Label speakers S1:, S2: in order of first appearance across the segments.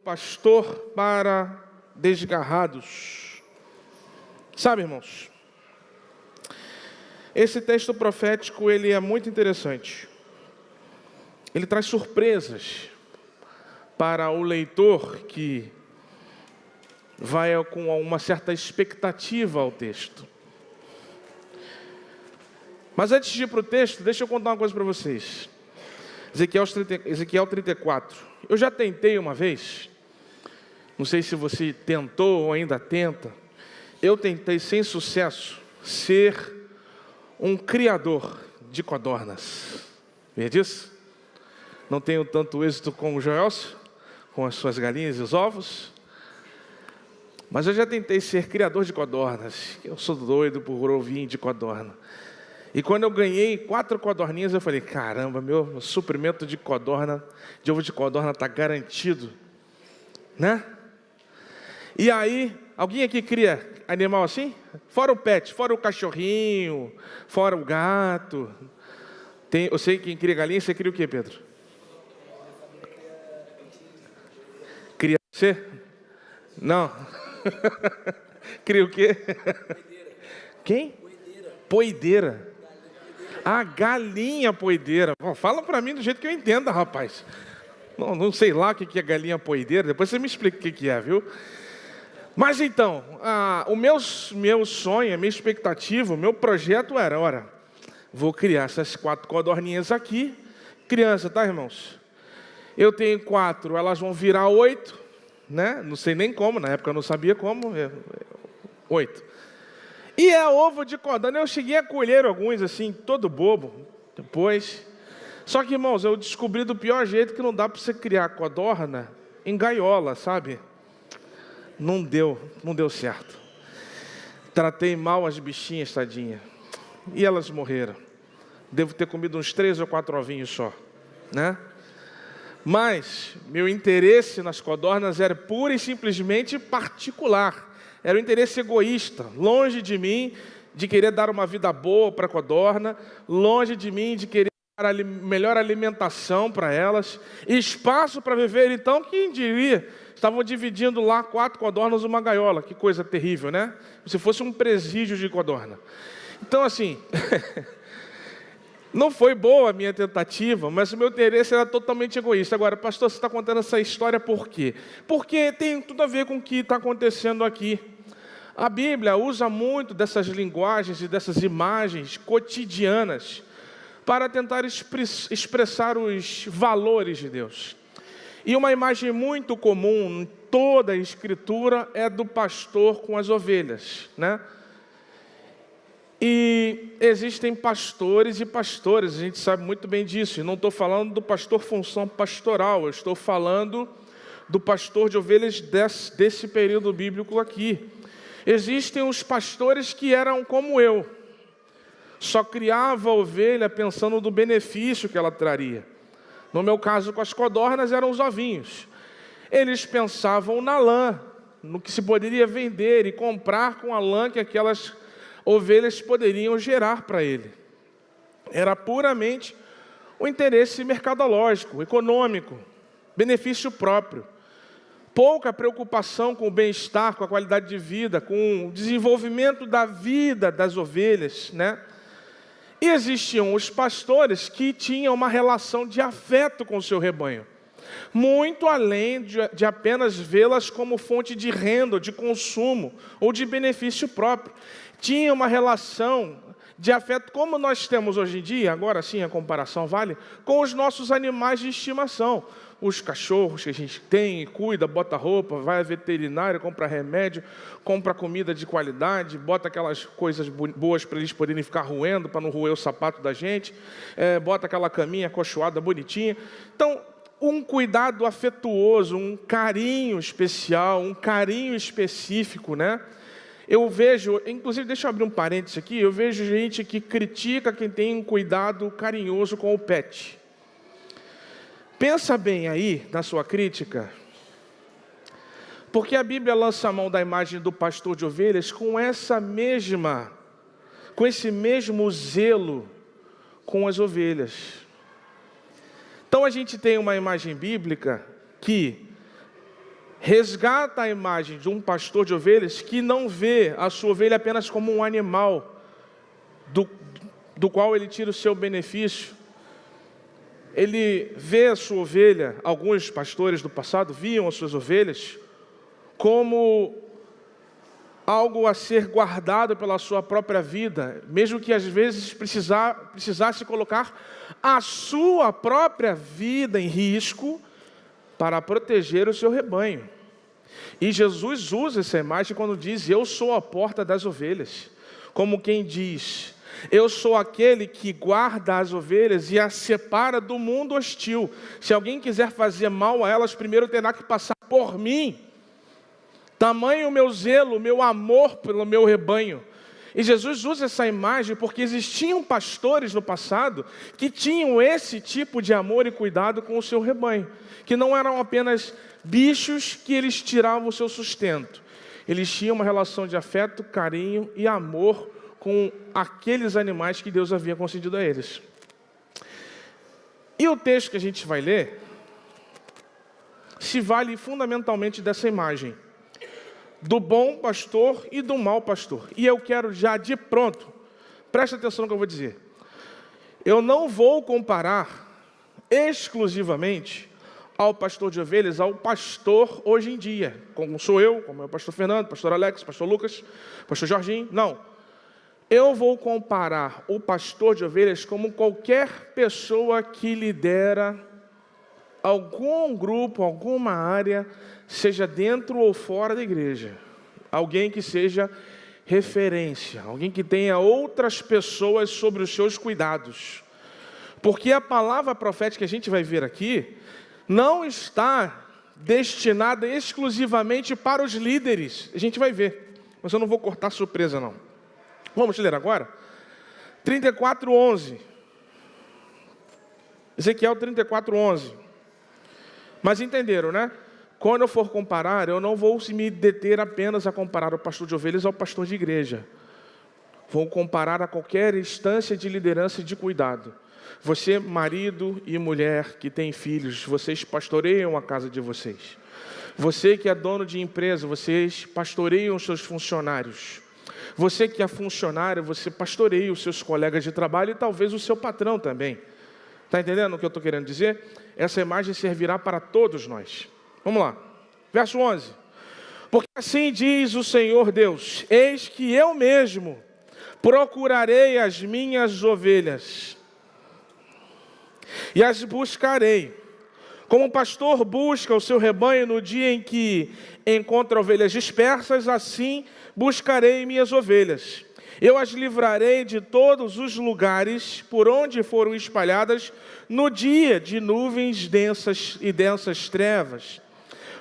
S1: pastor para desgarrados. Sabe, irmãos, esse texto profético, ele é muito interessante. Ele traz surpresas para o leitor que vai com uma certa expectativa ao texto. Mas antes de ir para o texto, deixa eu contar uma coisa para vocês. Ezequiel 34. Eu já tentei uma vez, não sei se você tentou ou ainda tenta, eu tentei sem sucesso ser um criador de codornas. Vê disso? Não tenho tanto êxito com o Joelso, com as suas galinhas e os ovos, mas eu já tentei ser criador de codornas. Eu sou doido por ovinho de codorna. E quando eu ganhei 4 codorninhas, eu falei, caramba, meu suprimento de codorna, de ovo de codorna está garantido, né? E aí, alguém aqui cria animal assim? Fora o pet, fora o cachorrinho, fora o gato. Eu sei quem cria galinha, você cria o quê, Pedro? Cria você? Não. Cria o quê? Quem? Poideira. A galinha poideira. Fala para mim do jeito que eu entenda, rapaz. Não sei lá o que é galinha poideira. Depois você me explica o que é, viu? Mas então, o meu sonho, a minha expectativa, o meu projeto era, ora, vou criar essas 4 codorninhas aqui. Criança, tá, irmãos? Eu tenho 4, elas vão virar 8, né? Não sei nem como, na época eu não sabia como. 8. E é ovo de codorna. Eu cheguei a colher alguns assim, todo bobo, depois. Só que, irmãos, eu descobri do pior jeito que não dá para você criar codorna em gaiola, sabe? Não deu certo. Tratei mal as bichinhas, tadinha. E elas morreram. Devo ter comido uns 3 ou 4 ovinhos só, né? Mas meu interesse nas codornas era pura e simplesmente particular. Era um interesse egoísta, longe de mim de querer dar uma vida boa para a codorna, longe de mim de querer dar a melhor alimentação para elas, espaço para viver. Então, quem diria? Estavam dividindo lá 4 codornas numa gaiola. Que coisa terrível, né? Se fosse um presídio de codorna. Então, assim, não foi boa a minha tentativa, mas o meu interesse era totalmente egoísta. Agora, pastor, você está contando essa história por quê? Porque tem tudo a ver com o que está acontecendo aqui. A Bíblia usa muito dessas linguagens e dessas imagens cotidianas para tentar expressar os valores de Deus. E uma imagem muito comum em toda a Escritura é do pastor com as ovelhas, né? E existem pastores e pastores, a gente sabe muito bem disso. E não estou falando do pastor função pastoral, eu estou falando do pastor de ovelhas desse período bíblico aqui. Existem os pastores que eram como eu, só criava a ovelha pensando no benefício que ela traria. No meu caso, com as codornas, eram os ovinhos. Eles pensavam na lã, no que se poderia vender e comprar com a lã que aquelas ovelhas poderiam gerar para ele. Era puramente o interesse mercadológico, econômico, benefício próprio. Pouca preocupação com o bem-estar, com a qualidade de vida, com o desenvolvimento da vida das ovelhas, né? E existiam os pastores que tinham uma relação de afeto com o seu rebanho, muito além de apenas vê-las como fonte de renda, de consumo ou de benefício próprio. Tinha uma relação de afeto, como nós temos hoje em dia, agora sim a comparação vale, com os nossos animais de estimação. Os cachorros que a gente tem, cuida, bota roupa, vai à veterinária, compra remédio, compra comida de qualidade, bota aquelas coisas boas para eles poderem ficar roendo, para não roer o sapato da gente, bota aquela caminha acolchoada, bonitinha. Então, um cuidado afetuoso, um carinho especial, um carinho específico, né? Eu vejo, inclusive, deixa eu abrir um parênteses aqui, eu vejo gente que critica quem tem um cuidado carinhoso com o pet. Pensa bem aí na sua crítica, porque a Bíblia lança a mão da imagem do pastor de ovelhas com esse mesmo zelo com as ovelhas. Então a gente tem uma imagem bíblica que resgata a imagem de um pastor de ovelhas que não vê a sua ovelha apenas como um animal do qual ele tira o seu benefício. Ele vê a sua ovelha, alguns pastores do passado viam as suas ovelhas como algo a ser guardado pela sua própria vida, mesmo que às vezes precisasse colocar a sua própria vida em risco para proteger o seu rebanho. E Jesus usa essa imagem quando diz: eu sou a porta das ovelhas, como quem diz: eu sou aquele que guarda as ovelhas e as separa do mundo hostil. Se alguém quiser fazer mal a elas, primeiro terá que passar por mim. Tamanho o meu zelo, o meu amor pelo meu rebanho. E Jesus usa essa imagem porque existiam pastores no passado que tinham esse tipo de amor e cuidado com o seu rebanho, que não eram apenas bichos que eles tiravam o seu sustento. Eles tinham uma relação de afeto, carinho e amor com aqueles animais que Deus havia concedido a eles. E o texto que a gente vai ler se vale fundamentalmente dessa imagem do bom pastor e do mau pastor. E eu quero já de pronto, preste atenção no que eu vou dizer. Eu não vou comparar exclusivamente ao pastor de ovelhas, ao pastor hoje em dia, como sou eu, como é o pastor Fernando, pastor Alex, pastor Lucas, pastor Jorginho. Não. Eu vou comparar o pastor de ovelhas como qualquer pessoa que lidera algum grupo, alguma área, seja dentro ou fora da igreja. Alguém que seja referência, alguém que tenha outras pessoas sobre os seus cuidados. Porque a palavra profética que a gente vai ver aqui não está destinada exclusivamente para os líderes. A gente vai ver, mas eu não vou cortar surpresa não. Vamos ler agora? 34:11. Ezequiel 34:11. Mas entenderam, né? Quando eu for comparar, eu não vou me deter apenas a comparar o pastor de ovelhas ao pastor de igreja. Vou comparar a qualquer instância de liderança e de cuidado. Você, marido e mulher que tem filhos, vocês pastoreiam a casa de vocês. Você que é dono de empresa, vocês pastoreiam os seus funcionários. Você que é funcionário, você pastoreia os seus colegas de trabalho e talvez o seu patrão também. Está entendendo o que eu estou querendo dizer? Essa imagem servirá para todos nós. Vamos lá. Verso 11. Porque assim diz o Senhor Deus: eis que eu mesmo procurarei as minhas ovelhas e as buscarei. Como o pastor busca o seu rebanho no dia em que encontra ovelhas dispersas, assim buscarei minhas ovelhas. Eu as livrarei de todos os lugares por onde foram espalhadas no dia de nuvens densas e densas trevas.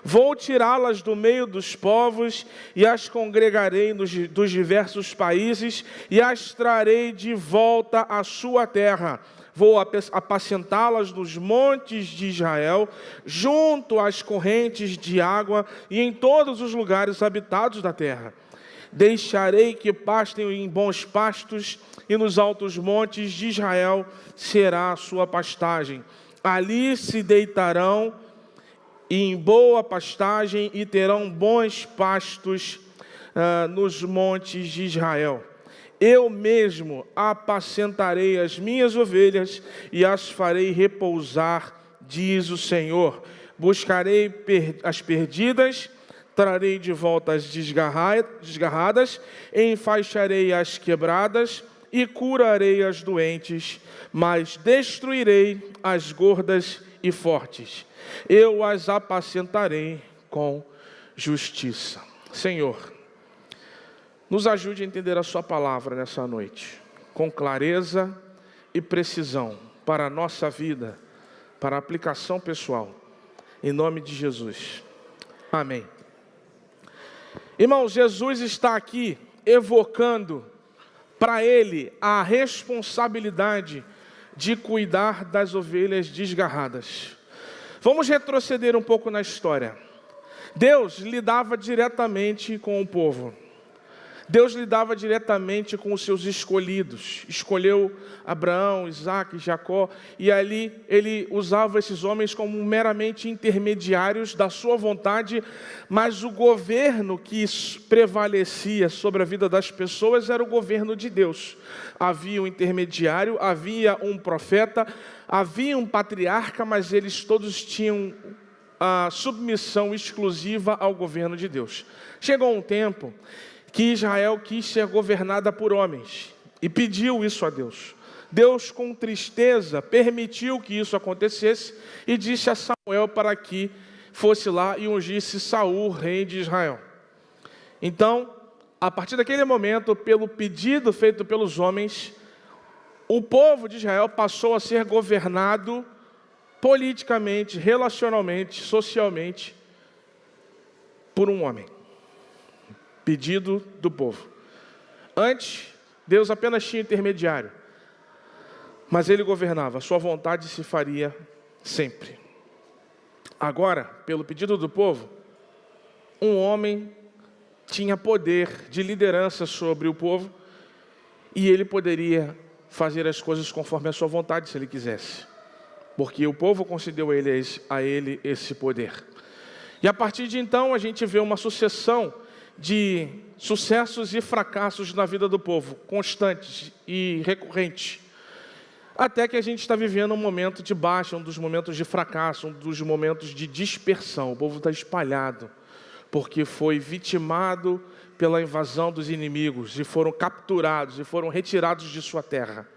S1: Vou tirá-las do meio dos povos e as congregarei dos diversos países e as trarei de volta à sua terra. Vou apacentá-las nos montes de Israel, junto às correntes de água e em todos os lugares habitados da terra. Deixarei que pastem em bons pastos e nos altos montes de Israel será a sua pastagem. Ali se deitarão em boa pastagem e terão bons pastos nos montes de Israel. Eu mesmo apacentarei as minhas ovelhas e as farei repousar, diz o Senhor. Buscarei as perdidas, trarei de volta as desgarradas, enfaixarei as quebradas e curarei as doentes, mas destruirei as gordas e fortes. Eu as apacentarei com justiça. Senhor, nos ajude a entender a sua palavra nessa noite, com clareza e precisão, para a nossa vida, para a aplicação pessoal, em nome de Jesus. Amém. Irmãos, Jesus está aqui evocando para ele a responsabilidade de cuidar das ovelhas desgarradas. Vamos retroceder um pouco na história. Deus lidava diretamente com o povo. Deus lidava diretamente com os seus escolhidos. Escolheu Abraão, Isaque, Jacó, e ali ele usava esses homens como meramente intermediários da sua vontade, mas o governo que prevalecia sobre a vida das pessoas era o governo de Deus. Havia um intermediário, havia um profeta, havia um patriarca, mas eles todos tinham a submissão exclusiva ao governo de Deus. Chegou um tempo que Israel quis ser governada por homens e pediu isso a Deus. Deus, com tristeza, permitiu que isso acontecesse e disse a Samuel para que fosse lá e ungisse Saul, rei de Israel. Então, a partir daquele momento, pelo pedido feito pelos homens, o povo de Israel passou a ser governado politicamente, relacionalmente, socialmente, por um homem. Pedido do povo. Antes, Deus apenas tinha intermediário, mas ele governava, sua vontade se faria sempre. Agora, pelo pedido do povo, um homem tinha poder de liderança sobre o povo e ele poderia fazer as coisas conforme a sua vontade, se ele quisesse, porque o povo concedeu a ele esse poder. E a partir de então, a gente vê uma sucessão de sucessos e fracassos na vida do povo, constantes e recorrentes, até que a gente está vivendo um momento de baixa, um dos momentos de fracasso, um dos momentos de dispersão. O povo está espalhado, porque foi vitimado pela invasão dos inimigos, e foram capturados, e foram retirados de sua terra.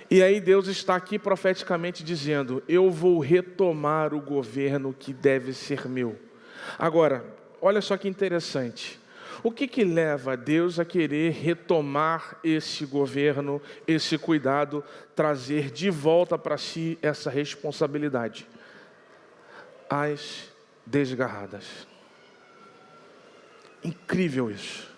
S1: E aí Deus está aqui profeticamente dizendo: eu vou retomar o governo que deve ser meu. Agora, olha só que interessante. O que leva Deus a querer retomar esse governo, esse cuidado, trazer de volta para si essa responsabilidade? As desgarradas. Incrível isso.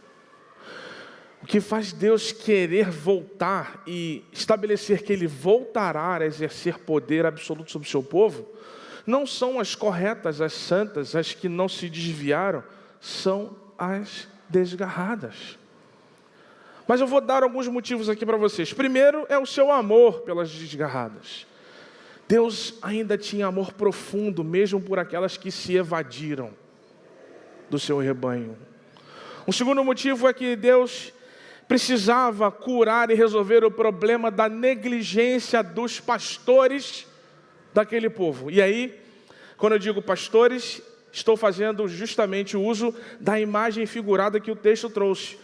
S1: O que faz Deus querer voltar e estabelecer que Ele voltará a exercer poder absoluto sobre o seu povo, não são as corretas, as santas, as que não se desviaram, são as desgarradas. Mas eu vou dar alguns motivos aqui para vocês. Primeiro é o seu amor pelas desgarradas. Deus ainda tinha amor profundo, mesmo por aquelas que se evadiram do seu rebanho. Um segundo motivo é que Deus precisava curar e resolver o problema da negligência dos pastores daquele povo. E aí, quando eu digo pastores, estou fazendo justamente o uso da imagem figurada que o texto trouxe.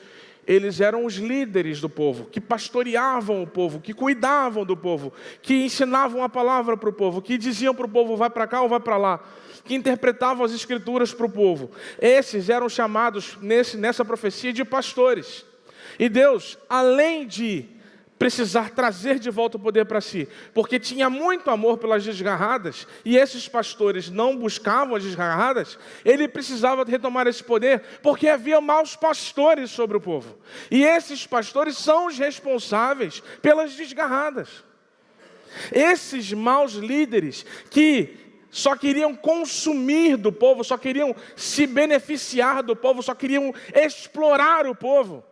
S1: Eles eram os líderes do povo, que pastoreavam o povo, que cuidavam do povo, que ensinavam a palavra para o povo, que diziam para o povo, vai para cá ou vai para lá, que interpretavam as escrituras para o povo. Esses eram chamados nessa profecia de pastores. E Deus, além de precisar trazer de volta o poder para si, porque tinha muito amor pelas desgarradas, e esses pastores não buscavam as desgarradas, ele precisava retomar esse poder, porque havia maus pastores sobre o povo, e esses pastores são os responsáveis pelas desgarradas. Esses maus líderes que só queriam consumir do povo, só queriam se beneficiar do povo, só queriam explorar o povo,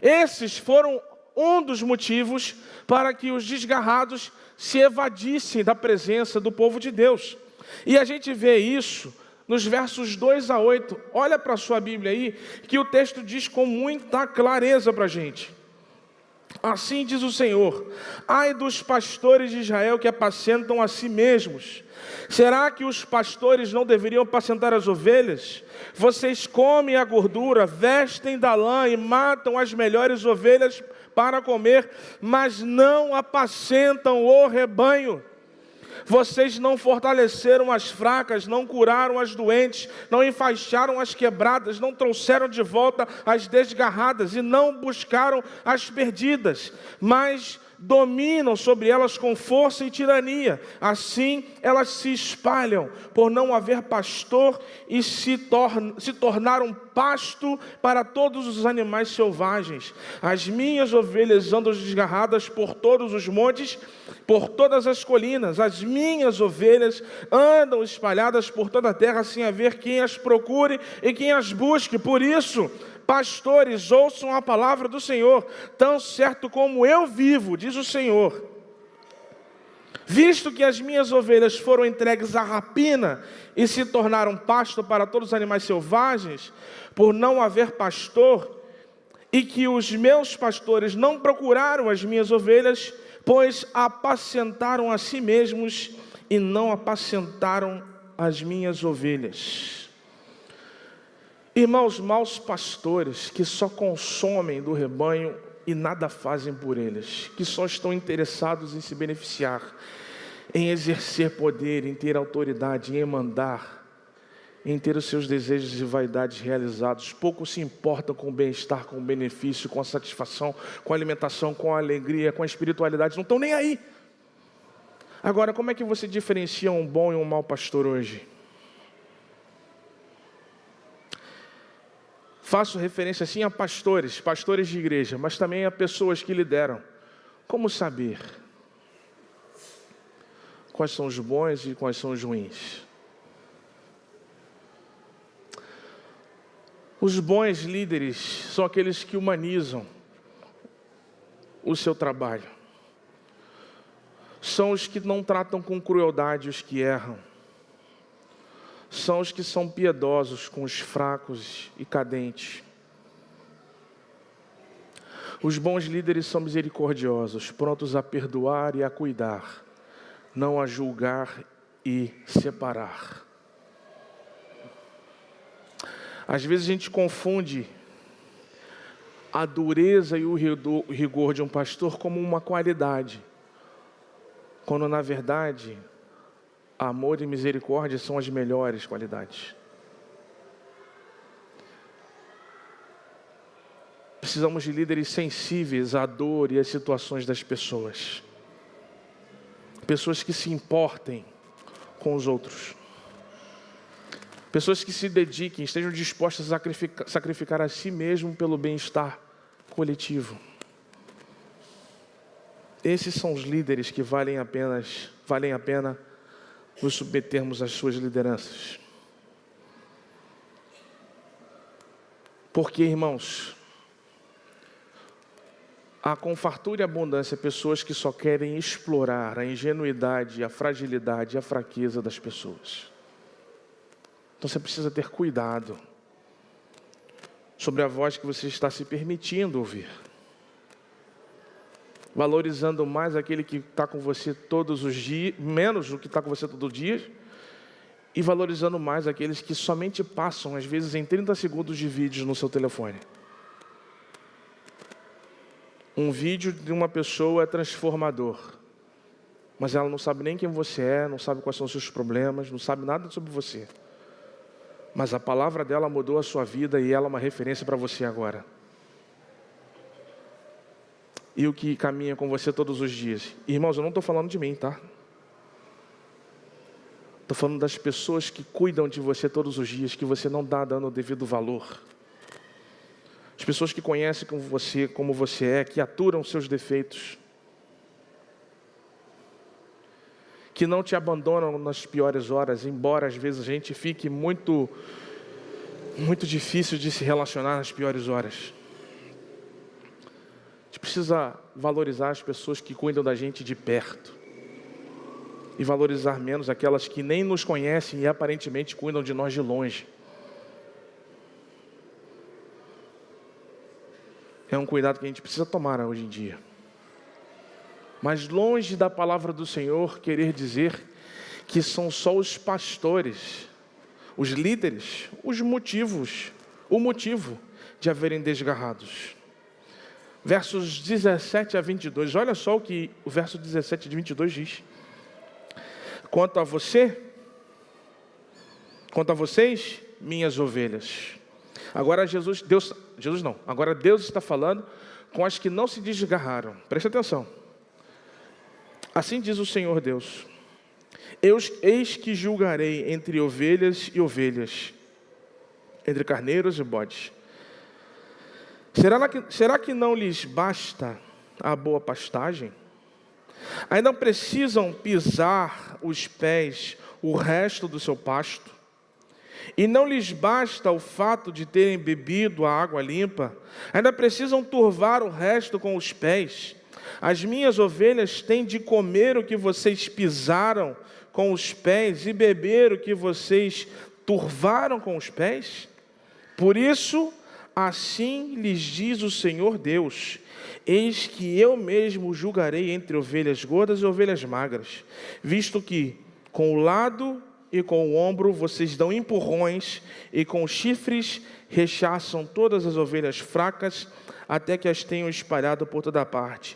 S1: esses foram um dos motivos para que os desgarrados se evadissem da presença do povo de Deus. E a gente vê isso nos versos 2 a 8. Olha para a sua Bíblia aí, que o texto diz com muita clareza para a gente. Assim diz o Senhor: ai dos pastores de Israel que apacentam a si mesmos. Será que os pastores não deveriam apacentar as ovelhas? Vocês comem a gordura, vestem da lã e matam as melhores ovelhas para comer, mas não apacentam o rebanho. Vocês não fortaleceram as fracas, não curaram as doentes, não enfaixaram as quebradas, não trouxeram de volta as desgarradas e não buscaram as perdidas, mas dominam sobre elas com força e tirania. Assim elas se espalham por não haver pastor e se tornaram pasto para todos os animais selvagens. As minhas ovelhas andam desgarradas por todos os montes, por todas as colinas. As minhas ovelhas andam espalhadas por toda a terra sem haver quem as procure e quem as busque. Por isso, Pastores, ouçam a palavra do Senhor, tão certo como eu vivo, diz o Senhor. Visto que as minhas ovelhas foram entregues à rapina e se tornaram pasto para todos os animais selvagens, por não haver pastor, e que os meus pastores não procuraram as minhas ovelhas, pois apacentaram a si mesmos e não apacentaram as minhas ovelhas. Irmãos, maus pastores que só consomem do rebanho e nada fazem por eles, que só estão interessados em se beneficiar, em exercer poder, em ter autoridade, em mandar, em ter os seus desejos e vaidades realizados. Pouco se importam com o bem-estar, com o benefício, com a satisfação, com a alimentação, com a alegria, com a espiritualidade, não estão nem aí. Agora, como é que você diferencia um bom e um mau pastor hoje? Faço referência assim a pastores de igreja, mas também a pessoas que lideram. Como saber quais são os bons e quais são os ruins? Os bons líderes são aqueles que humanizam o seu trabalho. São os que não tratam com crueldade os que erram. São os que são piedosos com os fracos e cadentes. Os bons líderes são misericordiosos, prontos a perdoar e a cuidar, não a julgar e separar. Às vezes a gente confunde a dureza e o rigor de um pastor como uma qualidade, quando na verdade amor e misericórdia são as melhores qualidades. Precisamos de líderes sensíveis à dor e às situações das pessoas. Pessoas que se importem com os outros. Pessoas que se dediquem, estejam dispostas a sacrificar a si mesmo pelo bem-estar coletivo. Esses são os líderes que valem a pena nos submetermos às suas lideranças. Porque, irmãos, há com fartura e abundância pessoas que só querem explorar a ingenuidade, a fragilidade e a fraqueza das pessoas. Então você precisa ter cuidado sobre a voz que você está se permitindo ouvir. Valorizando mais aquele que está com você todos os dias, menos o que está com você todo dia, e valorizando mais aqueles que somente passam, às vezes, em 30 segundos de vídeo no seu telefone. Um vídeo de uma pessoa é transformador, mas ela não sabe nem quem você é, não sabe quais são os seus problemas, não sabe nada sobre você. Mas a palavra dela mudou a sua vida e ela é uma referência para você agora. E o que caminha com você todos os dias. Irmãos, eu não estou falando de mim, tá? Estou falando das pessoas que cuidam de você todos os dias, que você não está dando o devido valor. As pessoas que conhecem como você é, que aturam seus defeitos. Que não te abandonam nas piores horas, embora às vezes a gente fique muito difícil de se relacionar nas piores horas. A gente precisa valorizar as pessoas que cuidam da gente de perto. E valorizar menos aquelas que nem nos conhecem e aparentemente cuidam de nós de longe. É um cuidado que a gente precisa tomar hoje em dia. Mas longe da palavra do Senhor querer dizer que são só os pastores, os líderes, o motivo de haverem desgarrados. Versos 17 a 22, olha só o que o verso 17 de 22 diz. Quanto a vocês, minhas ovelhas. Agora agora Deus está falando com as que não se desgarraram. Preste atenção. Assim diz o Senhor Deus: eis que julgarei entre ovelhas e ovelhas, entre carneiros e bodes. Será que não lhes basta a boa pastagem? Ainda precisam pisar os pés o resto do seu pasto? E não lhes basta o fato de terem bebido a água limpa, ainda precisam turvar o resto com os pés. As minhas ovelhas têm de comer o que vocês pisaram com os pés e beber o que vocês turvaram com os pés? Por isso, assim lhes diz o Senhor Deus: eis que eu mesmo julgarei entre ovelhas gordas e ovelhas magras, visto que com o lado e com o ombro vocês dão empurrões, e com os chifres rechaçam todas as ovelhas fracas, até que as tenham espalhado por toda parte.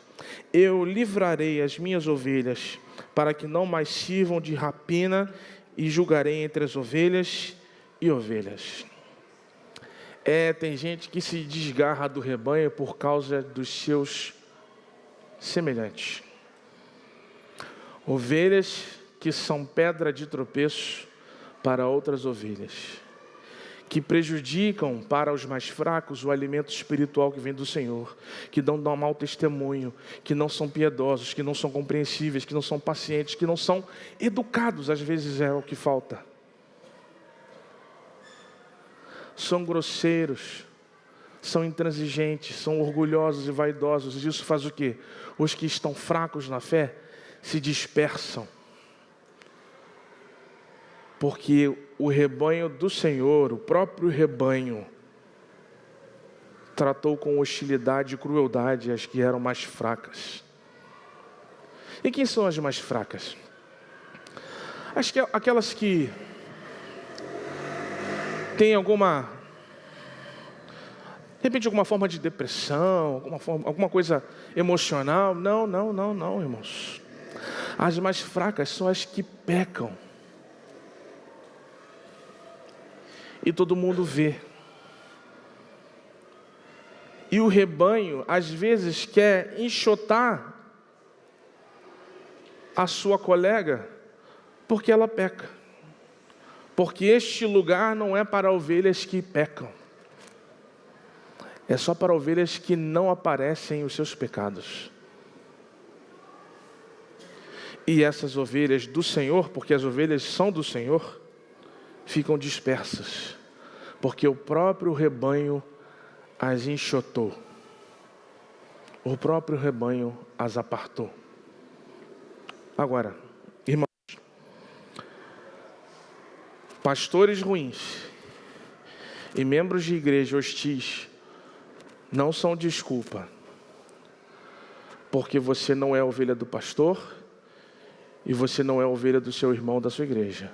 S1: Eu livrarei as minhas ovelhas, para que não mais sirvam de rapina, e julgarei entre as ovelhas e ovelhas. Tem gente que se desgarra do rebanho por causa dos seus semelhantes. Ovelhas que são pedra de tropeço para outras ovelhas, que prejudicam para os mais fracos o alimento espiritual que vem do Senhor, que dão mau testemunho, que não são piedosos, que não são compreensíveis, que não são pacientes, que não são educados, às vezes é o que falta. São grosseiros, são intransigentes, são orgulhosos e vaidosos. E isso faz o quê? Os que estão fracos na fé se dispersam. Porque o rebanho do Senhor, o próprio rebanho, tratou com hostilidade e crueldade as que eram mais fracas. E quem são as mais fracas? Acho que aquelas que têm de repente alguma forma de depressão, alguma coisa emocional. Não, irmãos. As mais fracas são as que pecam. E todo mundo vê. E o rebanho, às vezes, quer enxotar a sua colega, porque ela peca. Porque este lugar não é para ovelhas que pecam. É só para ovelhas que não aparecem os seus pecados. E essas ovelhas do Senhor, porque as ovelhas são do Senhor, ficam dispersas, porque o próprio rebanho as enxotou, o próprio rebanho as apartou. Agora, irmãos, pastores ruins e membros de igreja hostis não são desculpa, porque você não é ovelha do pastor e você não é ovelha do seu irmão da sua igreja.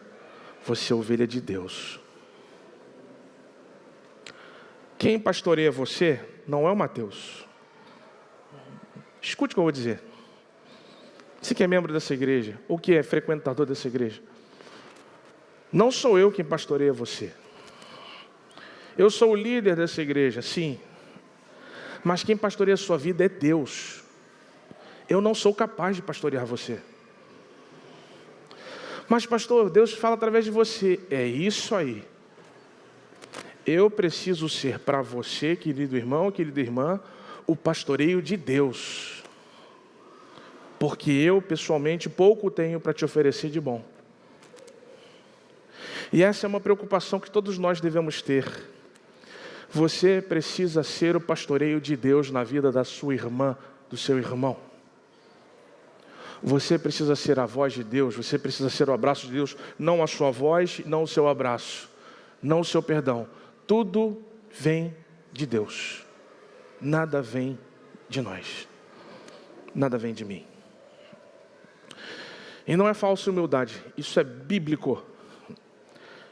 S1: Você é ovelha de Deus. Quem pastoreia você não é o Mateus. Escute o que eu vou dizer. Você que é membro dessa igreja, ou que é frequentador dessa igreja, não sou eu quem pastoreia você. Eu sou o líder dessa igreja, sim. Mas quem pastoreia a sua vida é Deus. Eu não sou capaz de pastorear você. Mas pastor, Deus fala através de você. É isso aí. Eu preciso ser para você, querido irmão, querida irmã, o pastoreio de Deus. Porque eu, pessoalmente, pouco tenho para te oferecer de bom. E essa é uma preocupação que todos nós devemos ter. Você precisa ser o pastoreio de Deus na vida da sua irmã, do seu irmão. Você precisa ser a voz de Deus, você precisa ser o abraço de Deus, não a sua voz, não o seu abraço, não o seu perdão. Tudo vem de Deus. Nada vem de nós. Nada vem de mim. E não é falsa humildade, isso é bíblico.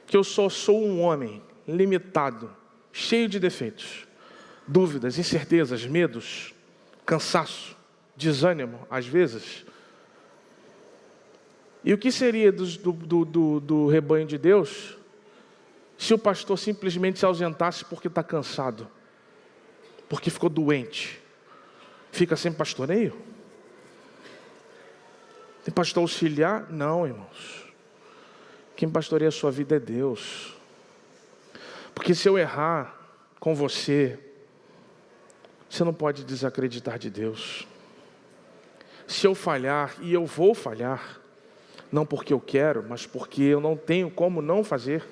S1: Que eu só sou um homem limitado, cheio de defeitos, dúvidas, incertezas, medos, cansaço, desânimo, às vezes. E o que seria do rebanho de Deus se o pastor simplesmente se ausentasse porque está cansado, porque ficou doente? Fica sem pastoreio? Tem pastor auxiliar? Não, irmãos. Quem pastoreia a sua vida é Deus. Porque se eu errar com você, você não pode desacreditar de Deus. Se eu falhar, e eu vou falhar, não porque eu quero, mas porque eu não tenho como não fazer,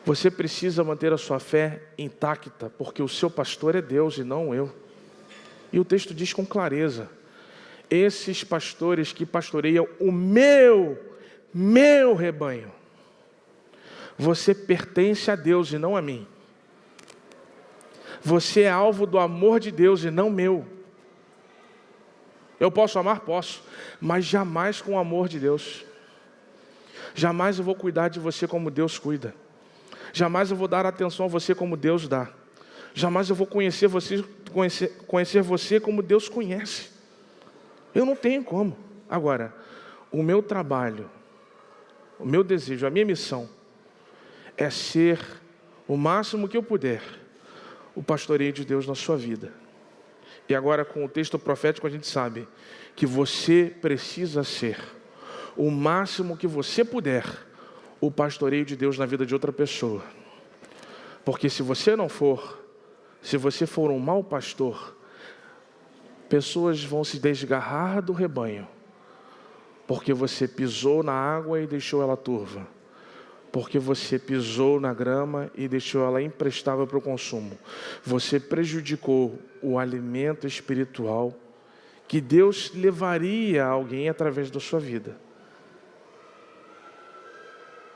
S1: Você precisa manter a sua fé intacta, porque o seu pastor é Deus e não eu. E o texto diz com clareza: esses pastores que pastoreiam o meu rebanho. Você pertence a Deus e não a mim. Você é alvo do amor de Deus e não meu. Eu posso amar? Posso, mas jamais com o amor de Deus. Jamais eu vou cuidar de você como Deus cuida. Jamais eu vou dar atenção a você como Deus dá. Jamais eu vou conhecer você como Deus conhece. Eu não tenho como. Agora, o meu trabalho, o meu desejo, a minha missão é ser o máximo que eu puder o pastoreio de Deus na sua vida. E agora, com o texto profético, a gente sabe que você precisa ser o máximo que você puder o pastoreio de Deus na vida de outra pessoa. Porque se você não for, se você for um mau pastor, pessoas vão se desgarrar do rebanho, porque você pisou na água e deixou ela turva, porque você pisou na grama e deixou ela imprestável para o consumo. Você prejudicou o alimento espiritual que Deus levaria a alguém através da sua vida.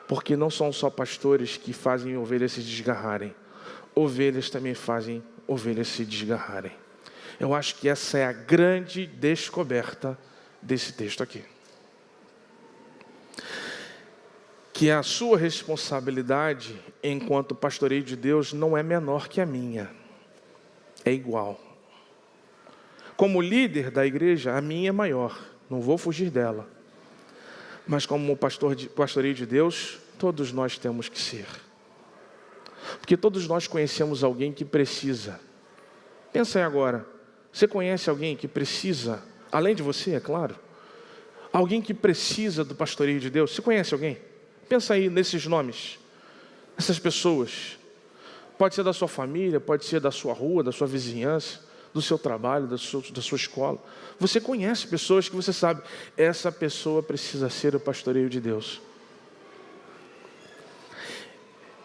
S1: Porque não são só pastores que fazem ovelhas se desgarrarem, ovelhas também fazem ovelhas se desgarrarem. Eu acho que essa é a grande descoberta desse texto aqui. Que a sua responsabilidade enquanto pastoreio de Deus não é menor que a minha, é igual. Como líder da igreja, a minha é maior, não vou fugir dela. Mas como pastoreio de Deus, todos nós temos que ser. Porque todos nós conhecemos alguém que precisa. Pensa aí agora, você conhece alguém que precisa, além de você, é claro, alguém que precisa do pastoreio de Deus? Você conhece alguém? Pensa aí nesses nomes, essas pessoas. Pode ser da sua família, pode ser da sua rua, da sua vizinhança, do seu trabalho, da sua escola. Você conhece pessoas que você sabe, essa pessoa precisa ser o pastoreio de Deus.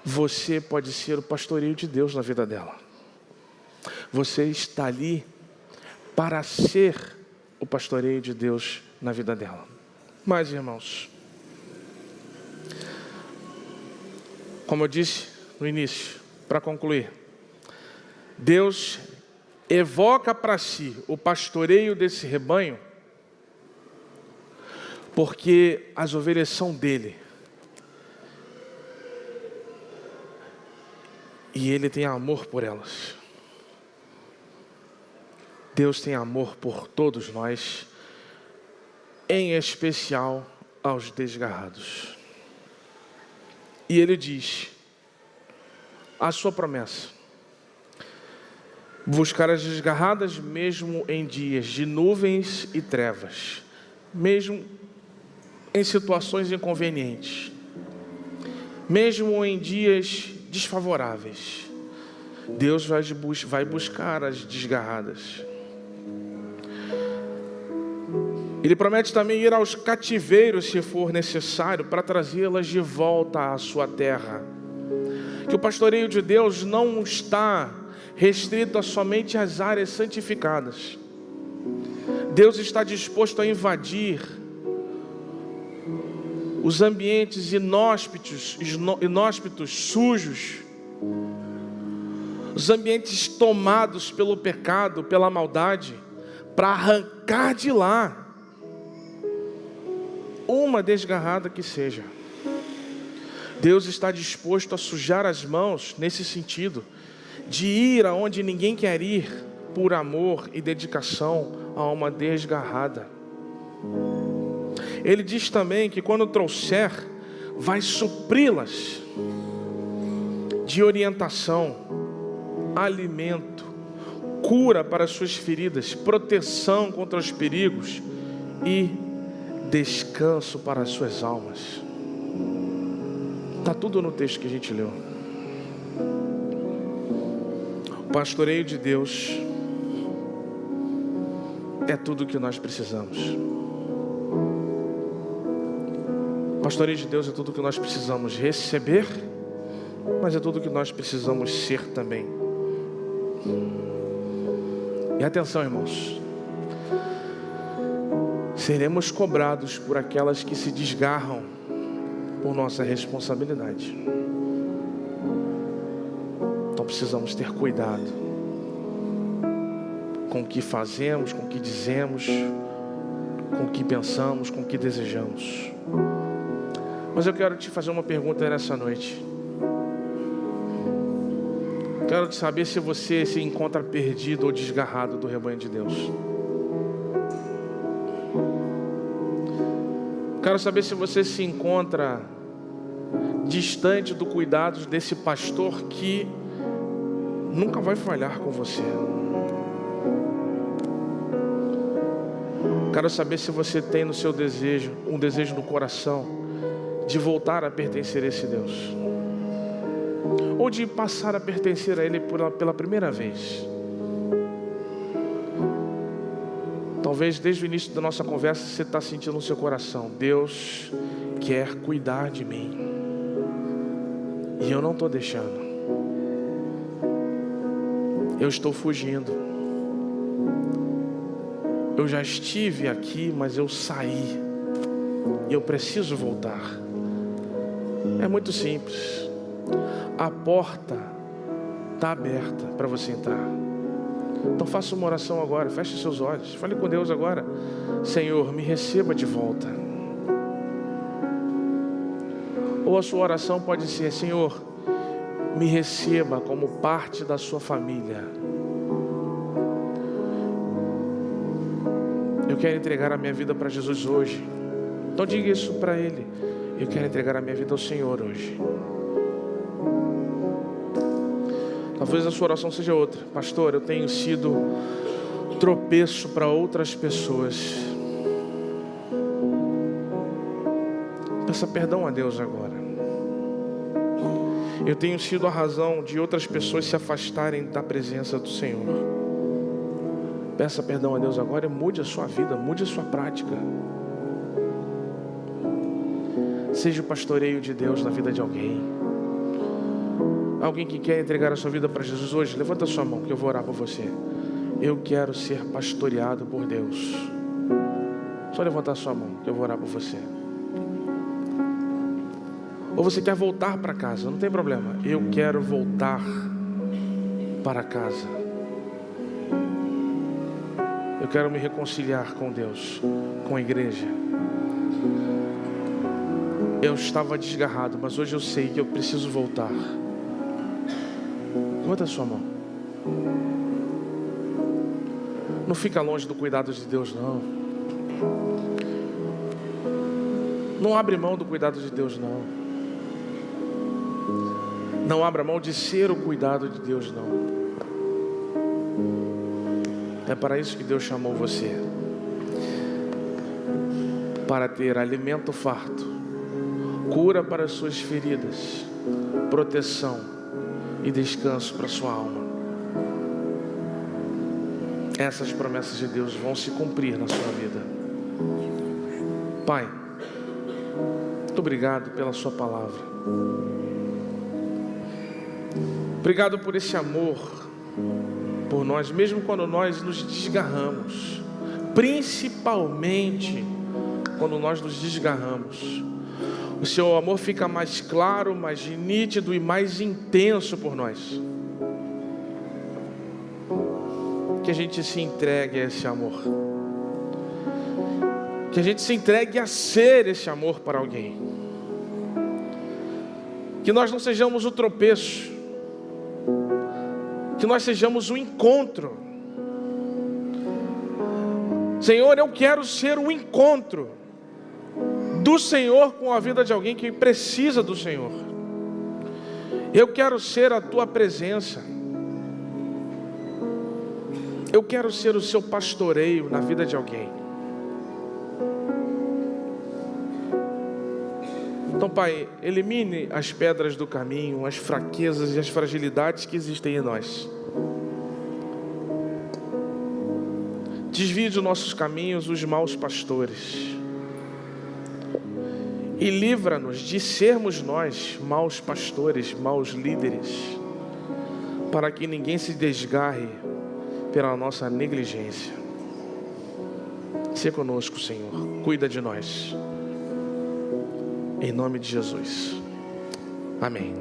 S1: Você pode ser o pastoreio de Deus na vida dela. Você está ali para ser o pastoreio de Deus na vida dela. Mas, irmãos, como eu disse no início, para concluir, Deus evoca para si o pastoreio desse rebanho, porque as ovelhas são dele. E ele tem amor por elas. Deus tem amor por todos nós, em especial aos desgarrados. E ele diz, a sua promessa: buscar as desgarradas mesmo em dias de nuvens e trevas, mesmo em situações inconvenientes, mesmo em dias desfavoráveis, Deus vai buscar as desgarradas. Ele promete também ir aos cativeiros, se for necessário, para trazê-las de volta à sua terra. Que o pastoreio de Deus não está restrito a somente às áreas santificadas. Deus está disposto a invadir os ambientes inóspitos, sujos, os ambientes tomados pelo pecado, pela maldade, para arrancar de lá uma desgarrada que seja. Deus está disposto a sujar as mãos nesse sentido, de ir aonde ninguém quer ir, por amor e dedicação a uma desgarrada. Ele diz também que quando trouxer, vai supri-las de orientação, alimento, cura para as suas feridas, proteção contra os perigos e descanso para as suas almas. Está tudo no texto que a gente leu. O pastoreio de Deus é tudo o que nós precisamos. O pastoreio de Deus é tudo o que nós precisamos receber mas é tudo que nós precisamos ser também. E atenção, irmãos, seremos cobrados por aquelas que se desgarram por nossa responsabilidade. Então precisamos ter cuidado com o que fazemos, com o que dizemos, com o que pensamos, com o que desejamos. Mas eu quero te fazer uma pergunta nessa noite. Quero te saber se você se encontra perdido ou desgarrado do rebanho de Deus. Quero saber se você se encontra distante do cuidado desse pastor que nunca vai falhar com você. Quero saber se você tem no seu desejo, um desejo no coração de voltar a pertencer a esse Deus, ou de passar a pertencer a Ele pela primeira vez. Talvez desde o início da nossa conversa você está sentindo no seu coração: Deus quer cuidar de mim e eu não estou deixando. Eu estou fugindo. Eu já estive aqui, mas eu saí e eu preciso voltar. É muito simples. A porta está aberta para você entrar. Então faça uma oração agora, feche seus olhos, fale com Deus agora: Senhor, me receba de volta. Ou a sua oração pode ser: Senhor, me receba como parte da sua família. Eu quero entregar a minha vida para Jesus hoje. Então diga isso para Ele: eu quero entregar a minha vida ao Senhor hoje. Talvez a sua oração seja outra: pastor, eu tenho sido tropeço para outras pessoas. Peça perdão a Deus agora. Eu tenho sido a razão de outras pessoas se afastarem da presença do Senhor. Peça perdão a Deus agora e mude a sua vida, mude a sua prática. Seja o pastoreio de Deus na vida de alguém. Alguém que quer entregar a sua vida para Jesus hoje, levanta a sua mão que eu vou orar por você. Eu quero ser pastoreado por Deus. Só levantar a sua mão que eu vou orar por você. Ou você quer voltar para casa, não tem problema. Eu quero voltar para casa. Eu quero me reconciliar com Deus, com a igreja. Eu estava desgarrado, mas hoje eu sei que eu preciso voltar. Levanta a sua mão. Não fica longe do cuidado de Deus, não. Não abre mão do cuidado de Deus, não. Não abra mão de ser o cuidado de Deus, não. É para isso que Deus chamou você. Para ter alimento farto, cura para as suas feridas, proteção e descanso para a sua alma. Essas promessas de Deus vão se cumprir na sua vida. Pai, muito obrigado pela sua palavra. Obrigado por esse amor por nós, mesmo quando nós nos desgarramos. Principalmente quando nós nos desgarramos, o seu amor fica mais claro, mais nítido e mais intenso por nós. Que a gente se entregue a esse amor. Que a gente se entregue a ser esse amor para alguém. Que nós não sejamos o tropeço. Que nós sejamos o encontro. Senhor, eu quero ser o encontro do Senhor com a vida de alguém que precisa do Senhor. Eu quero ser a tua presença. Eu quero ser o seu pastoreio na vida de alguém. Então, Pai, elimine as pedras do caminho, as fraquezas e as fragilidades que existem em nós. Desvie dos nossos caminhos os maus pastores. E livra-nos de sermos nós maus pastores, maus líderes, para que ninguém se desgarre pela nossa negligência. Se conosco, Senhor, cuida de nós. Em nome de Jesus. Amém.